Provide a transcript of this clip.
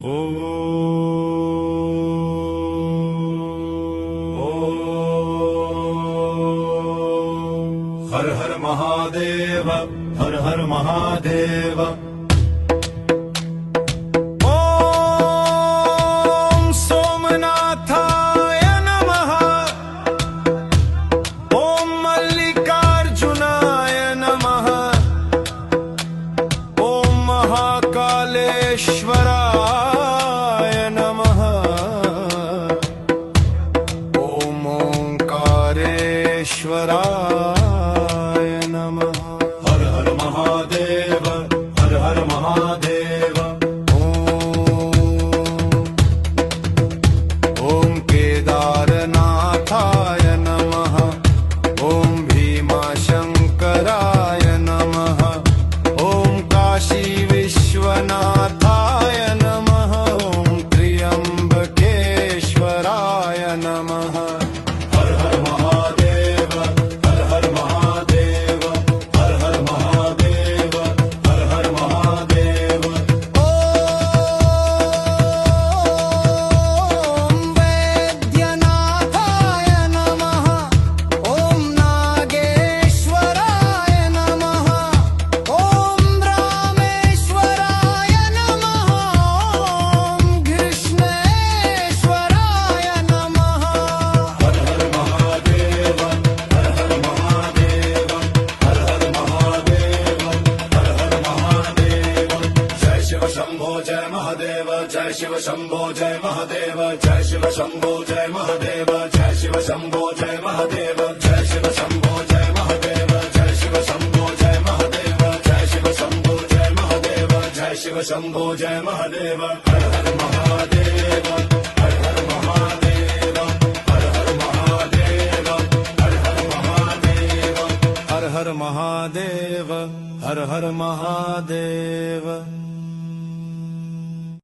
हर हर महादेव, हर हर महादेव। ओम सोमनाथाय नमः। ओम मल्लिकार्जुनाय नमः। ओम महाकालेश्वराय नमः। ओम ओंकारेश्वराय नमः। हर हर महादेव, हर हर महादेव। ओम केदारनाथाय नमः। ओम भीमाशंकराय नमः। ओम काशी विश्वनाथाय नमः। ओम त्र्यंबकेश्वराय नमः। हर हर महादेव, हर हर महादेव, हर हर महादेव, हर हर महादेव। ओम वैद्यनाथाय नमः। ओम नागेश्वराय नमः। ओम रामेश्वराय नमः। ओम कृष्णेश्वराय नमः। हर हर महादेव, हर हर महादेव, हर हर महादेव, हर हर महादेव। जय शिव शंभो जय महादेव, जय शिव शंभो जय महादेव, जय शिव शंभो जय महादेव, जय शिव शंभो जय महादेव, जय शिव शंभो जय महादेव, जय शिव शंभो जय महादेव, जय शिव शंभो जय महादेव, जय शिव शंभो जय महादेव। हर हर महादेव, हर हर महादेव, हर हर महादेव, हर हर महादेव। हर हर महादेव, हर हर महादेव।